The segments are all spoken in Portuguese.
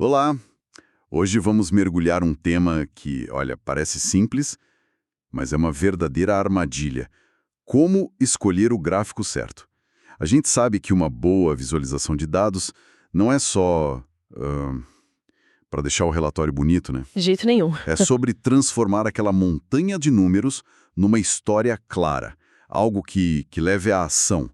Olá! Hoje vamos mergulhar um tema que, olha, parece simples, mas é uma verdadeira armadilha. Como escolher o gráfico certo? A gente sabe que uma boa visualização de dados não é só para deixar o relatório bonito, né? De jeito nenhum. É sobre transformar aquela montanha de números numa história clara, algo que leve à ação.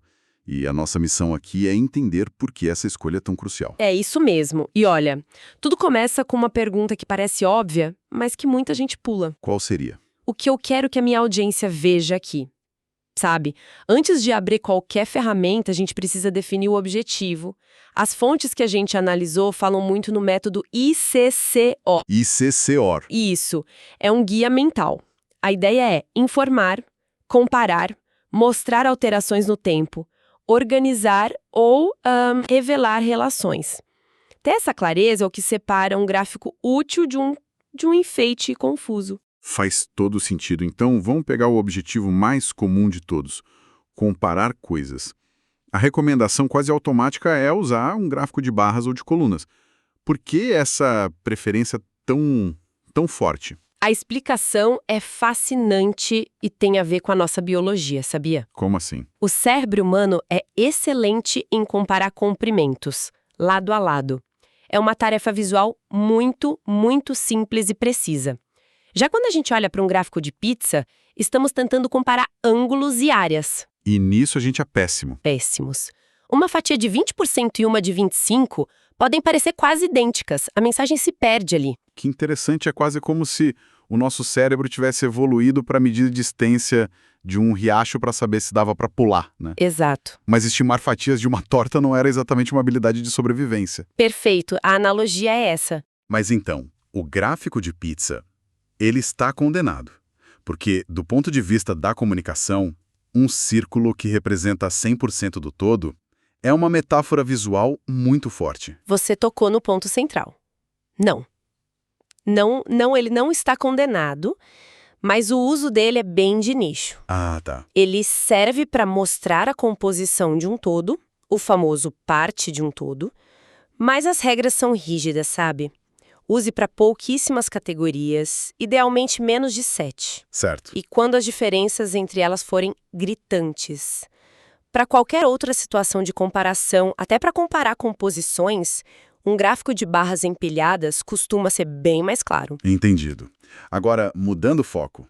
E a nossa missão aqui é entender por que essa escolha é tão crucial. É isso mesmo. E olha, tudo começa com uma pergunta que parece óbvia, mas que muita gente pula. Qual seria? O que eu quero que a minha audiência veja aqui? Sabe, antes de abrir qualquer ferramenta, a gente precisa definir o objetivo. As fontes que a gente analisou falam muito no método ICCO. ICCOR. Isso, é um guia mental. A ideia é informar, comparar, mostrar alterações no tempo, organizar ou revelar relações. Ter essa clareza é o que separa um gráfico útil de um enfeite confuso. Faz todo sentido. Então, vamos pegar o objetivo mais comum de todos: comparar coisas. A recomendação quase automática é usar um gráfico de barras ou de colunas. Por que essa preferência tão forte? A explicação é fascinante e tem a ver com a nossa biologia, sabia? Como assim? O cérebro humano é excelente em comparar comprimentos, lado a lado. É uma tarefa visual muito, muito simples e precisa. Já quando a gente olha para um gráfico de pizza, estamos tentando comparar ângulos e áreas. E nisso a gente é péssimo. Péssimos. Uma fatia de 20% e uma de 25% podem parecer quase idênticas. A mensagem se perde ali. Que interessante, é quase como se o nosso cérebro tivesse evoluído para medir a distância de um riacho para saber se dava para pular, né? Exato. Mas estimar fatias de uma torta não era exatamente uma habilidade de sobrevivência. Perfeito. A analogia é essa. Mas então, o gráfico de pizza, ele está condenado. Porque, do ponto de vista da comunicação, um círculo que representa 100% do todo é uma metáfora visual muito forte. Você tocou no ponto central. Não. Não, ele não está condenado, mas o uso dele é bem de nicho. Ah, tá. Ele serve para mostrar a composição de um todo, o famoso parte de um todo, mas as regras são rígidas, sabe? Use para pouquíssimas categorias, idealmente menos de 7. Certo. E quando as diferenças entre elas forem gritantes. Para qualquer outra situação de comparação, até para comparar composições, um gráfico de barras empilhadas costuma ser bem mais claro. Entendido. Agora, mudando o foco.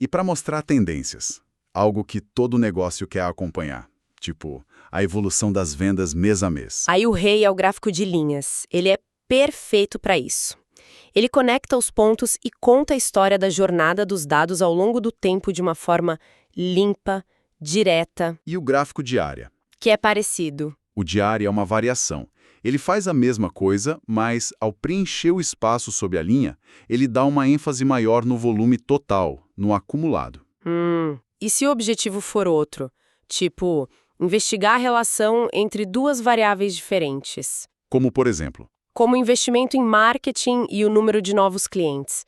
E para mostrar tendências, algo que todo negócio quer acompanhar, tipo a evolução das vendas mês a mês. Aí o rei é o gráfico de linhas. Ele é perfeito para isso. Ele conecta os pontos e conta a história da jornada dos dados ao longo do tempo de uma forma limpa, direta. E o gráfico diária? Que é parecido. O diário é uma variação. Ele faz a mesma coisa, mas ao preencher o espaço sob a linha, ele dá uma ênfase maior no volume total, no acumulado. E se o objetivo for outro? Tipo, investigar a relação entre duas variáveis diferentes. Como, por exemplo? Como investimento em marketing e o número de novos clientes.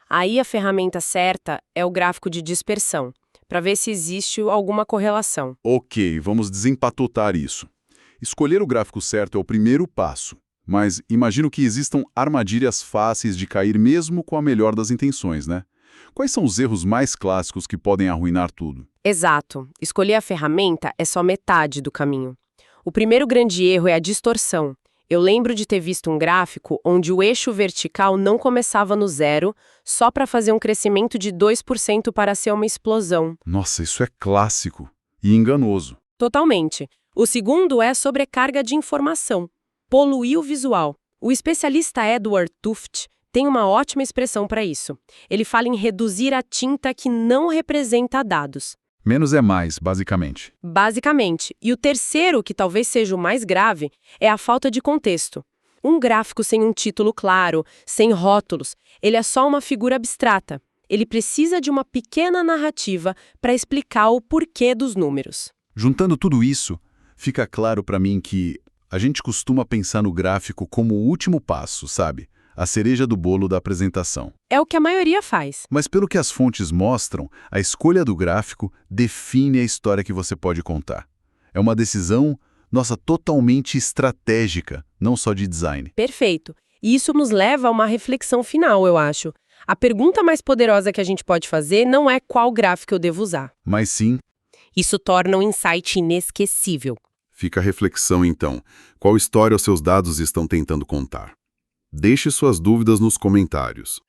Aí a ferramenta certa é o gráfico de dispersão, para ver se existe alguma correlação. Ok, vamos desempatutar isso. Escolher o gráfico certo é o primeiro passo, mas imagino que existam armadilhas fáceis de cair mesmo com a melhor das intenções, né? Quais são os erros mais clássicos que podem arruinar tudo? Exato. Escolher a ferramenta é só metade do caminho. O primeiro grande erro é a distorção. Eu lembro de ter visto um gráfico onde o eixo vertical não começava no zero, só para fazer um crescimento de 2% para ser uma explosão. Nossa, isso é clássico e enganoso. Totalmente. O segundo é sobrecarga de informação. Poluir o visual. O especialista Edward Tufte tem uma ótima expressão para isso. Ele fala em reduzir a tinta que não representa dados. Menos é mais, basicamente. Basicamente. E o terceiro, que talvez seja o mais grave, é a falta de contexto. Um gráfico sem um título claro, sem rótulos, ele é só uma figura abstrata. Ele precisa de uma pequena narrativa para explicar o porquê dos números. Juntando tudo isso, fica claro para mim que a gente costuma pensar no gráfico como o último passo, sabe? A cereja do bolo da apresentação. É o que a maioria faz. Mas pelo que as fontes mostram, a escolha do gráfico define a história que você pode contar. É uma decisão, nossa, totalmente estratégica, não só de design. Perfeito. E isso nos leva a uma reflexão final, eu acho. A pergunta mais poderosa que a gente pode fazer não é qual gráfico eu devo usar. Mas sim, Isso torna um insight inesquecível. fica a reflexão então. Qual história os seus dados estão tentando contar? Deixe suas dúvidas nos comentários.